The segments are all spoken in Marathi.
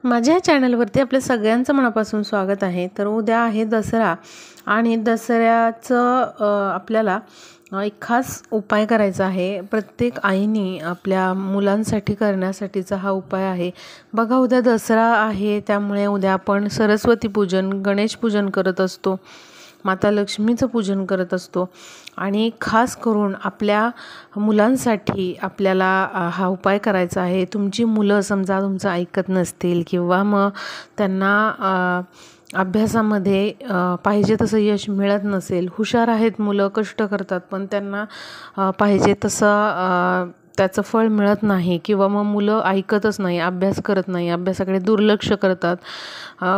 माझ्या चॅनलवरती आपल्या सगळ्यांचं मनापासून स्वागत आहे। तर उद्या आहे दसरा आणि दसऱ्याचं आपल्याला एक खास उपाय करायचा आहे। प्रत्येक आईनी आपल्या मुलांसाठी करण्यासाठीचा हा उपाय आहे। बघा उद्या दसरा आहे, त्यामुळे उद्या आपण सरस्वती पूजन, गणेश पूजन करत असतो, माता लक्ष्मीचं पूजन करत असतो आणि खास करून आपल्या मुलांसाठी आपल्याला हा उपाय करायचा आहे। तुमची मुलं समजा तुमचं ऐकत नसतील किंवा मग त्यांना अभ्यासामध्ये पाहिजे तसं यश मिळत नसेल, हुशार आहेत मुलं, कष्ट करतात, पण त्यांना पाहिजे तसं त्याचं फळ मिळत नाही किंवा मग मुलं ऐकतच नाही, अभ्यास करत नाही, अभ्यासाकडे दुर्लक्ष करतात,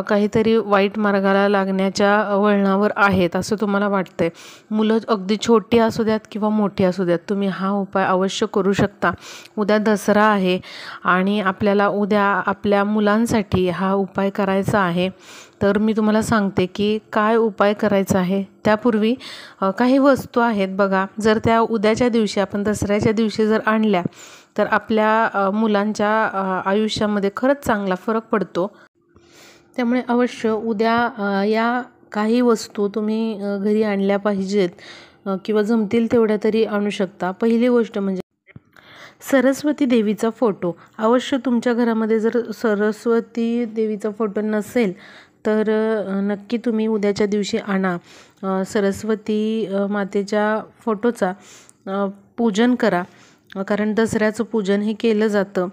काहीतरी वाईट मार्गाला लागण्याच्या वळणावर आहेत असं तुम्हाला वाटतंय। मुलं अगदी छोटी असू द्यात किंवा मोठी असू द्यात, तुम्ही हा उपाय अवश्य करू शकता। उद्या दसरा आहे आणि आपल्याला उद्या आपल्या मुलांसाठी हा उपाय करायचा आहे। तर मी तुम्हाला सांगते की काय उपाय करायचा आहे। त्यापूर्वी काही वस्तू आहेत बघा, जर त्या उद्याच्या दिवशी आपण दसऱ्याच्या दिवशी जर आणल्या तर आपल्या मुलांच्या आयुष्यामध्ये खरंच चांगला फरक पडतो। त्यामुळे अवश्य उद्या या काही वस्तू तुम्ही घरी आणल्या पाहिजेत किंवा जमतील तेवढ्या तरी आणू शकता। पहिली गोष्ट म्हणजे सरस्वती देवीचा फोटो। अवश्य तुमच्या घरामध्ये जर सरस्वती देवीचा फोटो नसेल तर नक्की तुम्ही उद्याच्या दिवशी आणा। सरस्वती मातेच्या फोटोचा पूजन करा, कारण दसऱ्याचं पूजन हे केलं जातं।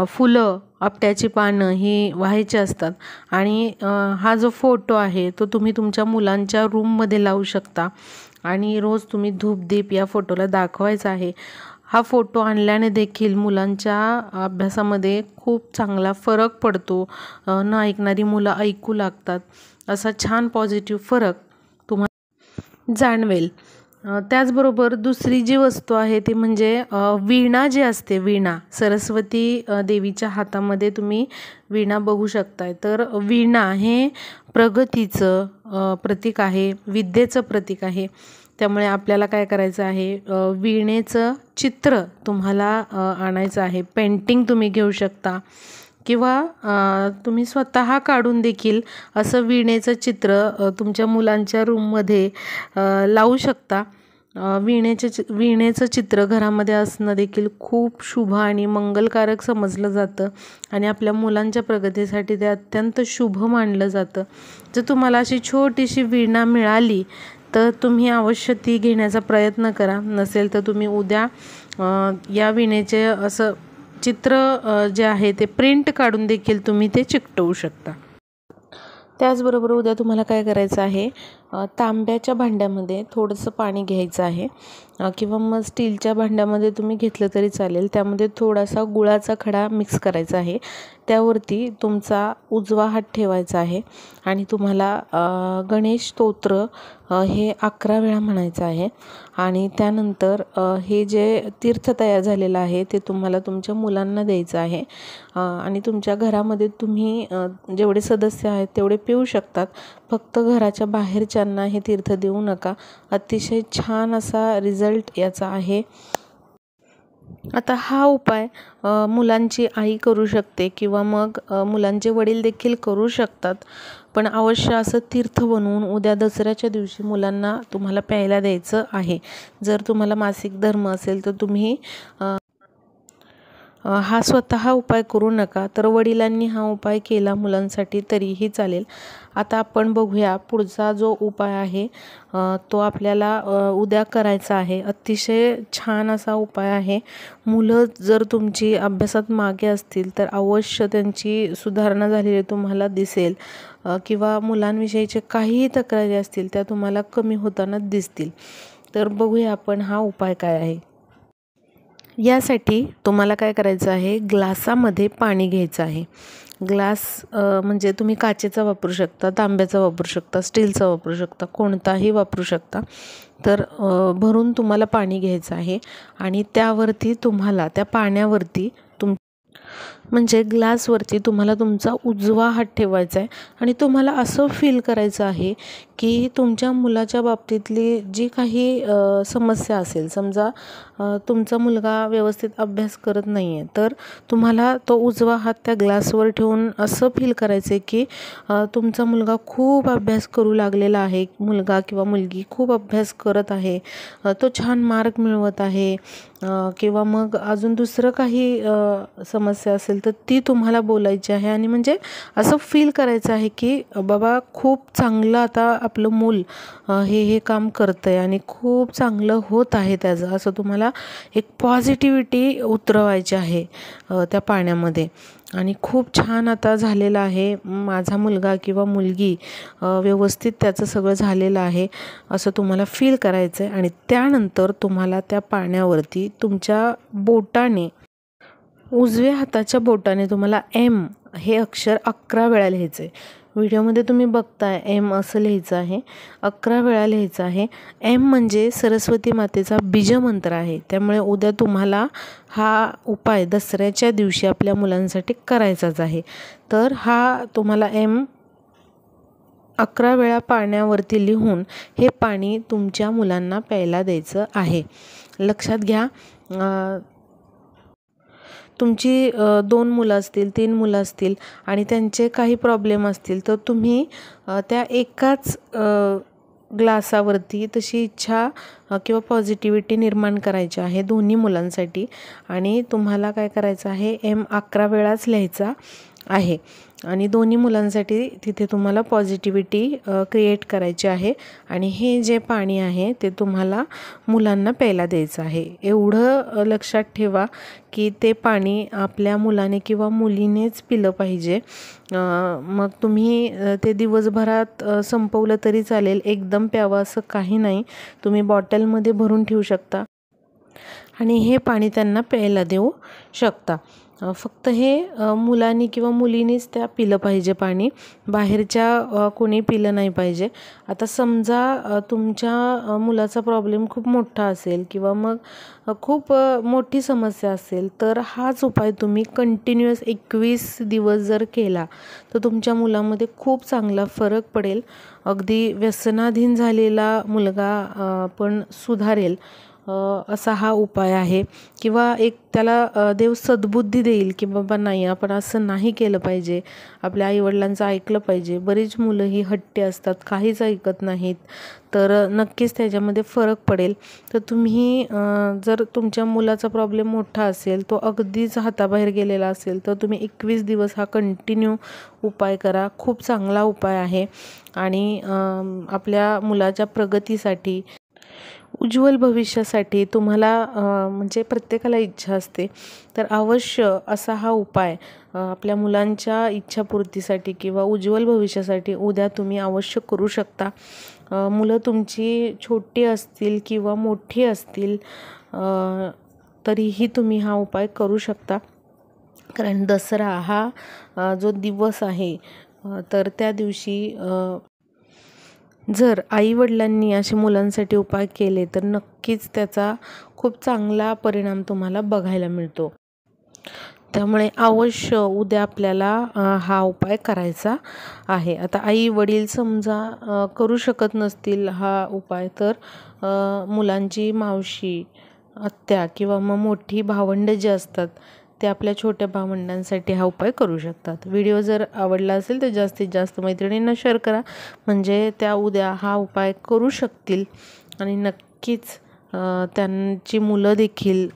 फुलं, आपट्याची पानं ही व्हायची असतात आणि हा जो फोटो आहे तो तुम्ही तुमच्या मुलांच्या रूममध्ये लावू शकता आणि रोज तुम्ही धूपदीप या फोटोला दाखवायचा आहे। हा फोटो आणल्याने देखील मुलांच्या अभ्यासामध्ये खूप चांगला फरक पडतो। न ऐकणारी मुलं ऐकू लागतात, असा छान पॉझिटिव्ह फरक तुम्हाला जाणवेल। त्याचबरोबर दुसरी जी वस्तू आहे ती म्हणजे वीणा जी असते, वीणा, सरस्वती देवीच्या हातामध्ये तुम्ही वीणा बघू शकताय। तर वीणा हे प्रगतीचं प्रतीक आहे, विद्येचं प्रतीक आहे। त्यामुळे आपल्याला काय करायचं आहे, वीणेचं चित्र तुम्हाला आणायचं आहे। पेंटिंग तुम्ही घेऊ शकता किंवा तुम्ही स्वतः काढून देखील असं वीणेचं चित्र तुमच्या मुलांच्या रूममध्ये लावू शकता। वीणेचं चित्र घरामध्ये असणं देखील खूप शुभ आणि मंगलकारक समजलं जातं आणि आपल्या मुलांच्या प्रगतीसाठी ते अत्यंत शुभ मानलं जातं। जर तुम्हाला अशी छोटीशी वीणा मिळाली तर तुम्ही अवश्य ती घेण्याचा प्रयत्न करा। नसेल तर तुम्ही उद्या या वीणेचे असं चित्र जे आहे ते प्रिंट काढून देखील तुम्ही ते चिकटवू शकता। त्याचबरोबर उद्या तुम्हाला काय करायचं आहे, तांब्याच्या भांड्यामध्ये थोडंसं पाणी घ्यायचं आहे किंवा मग स्टीलच्या भांड्यामध्ये तुम्ही घेतलं तरी चालेल। त्यामध्ये थोडासा गुळाचा खडा मिक्स करायचा आहे, त्यावरती तुमचा उजवा हात ठेवायचा आहे आणि तुम्हाला गणेश स्तोत्र हे 11 वेळा म्हणायचं आहे आणि त्यानंतर हे जे तीर्थ तयार झालेलं आहे ते तुम्हाला तुमच्या मुलांना द्यायचं आहे आणि तुमच्या घरामध्ये तुम्ही जेवढे सदस्य आहेत तेवढे पिऊ शकतात। फक्त घराच्या बाहेरच्यांना हे तीर्थ देऊ नका। अतिशय छान असा रिझल्ट याचा आहे। आता हा उपाय मुलांची आई करू शकते किंवा मग मुलांचे वडील देखील करू शकतात, पण अवश्य असं तीर्थ बनवून उद्या दसऱ्याच्या दिवशी मुलांना तुम्हाला प्यायला द्यायचं आहे। जर तुम्हाला मासिक धर्म असेल तर तुम्ही हा स्वतः उपाय करू नका, तर वडिलांनी हा उपाय केला मुलांसाठी तरीही चालेल। आता आपण बघूया पुढचा जो उपाय आहे तो आपल्याला उद्या करायचा आहे। अतिशय छान असा उपाय आहे। मुलं जर तुमची अभ्यासात मागे असतील तर अवश्य त्यांची सुधारणा झालेली तुम्हाला दिसेल किंवा मुलांविषयीचे काहीही तक्रारी असतील त्या तुम्हाला कमी होताना दिसतील। तर बघूया आपण हा उपाय काय आहे। यासाठी तुम्हाला काय करायचं आहे, ग्लासामध्ये पाणी घ्यायचं आहे। ग्लास म्हणजे तुम्ही काचेचा वापरू शकता, तांब्याचा वापरू शकता, स्टीलचा वापरू शकता, कोणताही वापरू शकता। तर भरून तुम्हाला पाणी घ्यायचं आहे आणि त्यावरती तुम्हाला त्या पाण्यावरती म्हणजे ग्लासवरती तुम्हाला तुमचा उजवा हात ठेवायचा आहे आणि तुम्हाला असं फील करायचं आहे की तुमच्या मुलाच्या बाबतीतली जी काही समस्या असेल, समजा तुमचा मुलगा व्यवस्थित अभ्यास करत नाही आहे, तर तुम्हाला तो उजवा हात त्या ग्लासवर ठेवून असं फील करायचं आहे की तुमचा मुलगा खूप अभ्यास करू लागलेला आहे, मुलगा किंवा मुलगी खूप अभ्यास करत आहे, तो छान मार्क मिळवत आहे, किंवा मग अजून दुसरं काही समस्या असेल तर ती तुम्हाला बोलायची आहे. आणि म्हणजे असं फील करायचं आहे की बाबा खूप चांगलं आता आपलं मूल हे काम करतं आहे आणि खूप चांगलं होत आहे त्याचं, असं तुम्हाला एक पॉझिटिव्हिटी उतरवायची आहे त्या पाण्यामध्ये. आणि खूप छान आता झालेलं आहे माझा मुलगा किंवा मुलगी, व्यवस्थित त्याचं सगळं झालेलं आहे असं तुम्हाला फील करायचं आहे. आणि त्यानंतर तुम्हाला त्या पाण्यावरती तुमच्या बोटाने, उजव्या हाताच्या बोटाने तुम्हाला एम हे अक्षर 11 वेळा लिहायचं आहे. व्हिडिओमध्ये तुम्ही बघताय एम असं लिहायचं आहे, 11 वेळा लिहायचं आहे. एम म्हणजे सरस्वती मातेचा बीजमंत्र आहे. त्यामुळे उद्या तुम्हाला हा उपाय दसऱ्याच्या दिवशी आपल्या मुलांसाठी करायचाच आहे. तर हा तुम्हाला एम 11 वेळा पाण्यावरती लिहून हे पाणी तुमच्या मुलांना प्यायला द्यायचं आहे. लक्षात घ्या, तुमची 2 मुलं असतील, 3 मुलं असतील आणि त्यांचे काही प्रॉब्लेम असतील, तर तुम्ही त्या एकाच ग्लासावरती तशी इच्छा किंवा पॉझिटिव्हिटी निर्माण करायची आहे दोन्ही मुलांसाठी. आणि तुम्हाला काय करायचं आहे, एम 11 वेळाच लिहायचा आहे आणि दोन्ही मुलांसाठी तिथे तुम्हाला पॉझिटिव्हिटी क्रिएट करायची आहे. आणि हे जे पाणी आहे ते तुम्हाला मुलांना प्यायला द्यायचं आहे. एवढं लक्षात ठेवा की ते पाणी आपल्या मुलाने किंवा मुलीनेच पिलं पाहिजे. मग तुम्ही ते दिवसभरात संपवलं तरी चालेल, एकदम प्यावं असं काही नाही. तुम्ही बॉटलमध्ये भरून ठेवू शकता आणि हे पाणी त्यांना प्यायला देऊ शकता. फक्त हे मुलांनी किंवा मुलींनीच त्या पिलं पाहिजे पाणी, बाहेरच्या कोणी पिलं नाही पाहिजे. आता समजा तुमच्या मुलाचा प्रॉब्लेम खूप मोठा असेल किंवा मग खूप मोठी समस्या असेल, तर हाच उपाय तुम्ही कंटिन्युअस 21 दिवस जर केला तर तुमच्या मुलामध्ये खूप चांगला फरक पडेल. अगदी व्यसनाधीन झालेला मुलगा पण सुधारेल असा हा उपाय आहे. किंवा एक त्याला देव सद्बुद्धी देईल की बाबा नाही, आपण असं नाही केलं पाहिजे, आपल्या आईवडिलांचं ऐकलं पाहिजे. बरीच मुलं ही हट्टी असतात, काहीच ऐकत नाहीत, तर नक्कीच त्याच्यामध्ये फरक पडेल. तर तुम्ही जर तुमच्या मुलाचा प्रॉब्लेम मोठा असेल, तो अगदीच हाताबाहेर गेलेला असेल, तर तुम्ही 21 दिवस हा कंटिन्यू उपाय करा. खूप चांगला उपाय आहे आणि आपल्या मुलाच्या प्रगतीसाठी, उज्ज्वल भविष्यासाठी तुम्हाला म्हणजे प्रत्येकाला इच्छा असते, तर अवश्य असा हा उपाय आपल्या मुलांच्या इच्छापूर्तीसाठी किंवा उज्ज्वल भविष्यासाठी उद्या तुम्ही अवश्य करू शकता. मुलं तुमची छोटी असतील किंवा मोठी असतील तरीही तुम्ही हा उपाय करू शकता. कारण दसरा हा जो दिवस आहे, तर त्या दिवशी जर आईवडिलांनी असे मुलांसाठी उपाय केले तर नक्कीच त्याचा खूप चांगला परिणाम तुम्हाला बघायला मिळतो. त्यामुळे अवश्य उद्या आपल्याला हा उपाय करायचा आहे. आता आई वडील समजा करू शकत नसतील हा उपाय, तर मुलांची मावशी, आत्या किंवा मग मोठी भावंडं जे असतात ते आपल्या छोट्या भावंडांसाठी हा उपाय करू शकतात. व्हिडिओ जर आवडला असेल तर जास्तीत जास्त मैत्रिणींना शेअर करा, म्हणजे त्या उद्या हा उपाय करू शकतील आणि नक्कीच त्यांची मुलं देखील,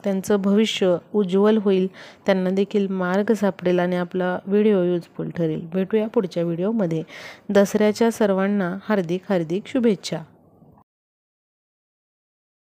त्यांचं भविष्य उज्ज्वल होईल, त्यांना देखील मार्ग सापडेल आणि आपला व्हिडिओ युजफुल ठरेल. भेटूया पुढच्या व्हिडिओमध्ये. दसऱ्याच्या सर्वांना हार्दिक हार्दिक शुभेच्छा.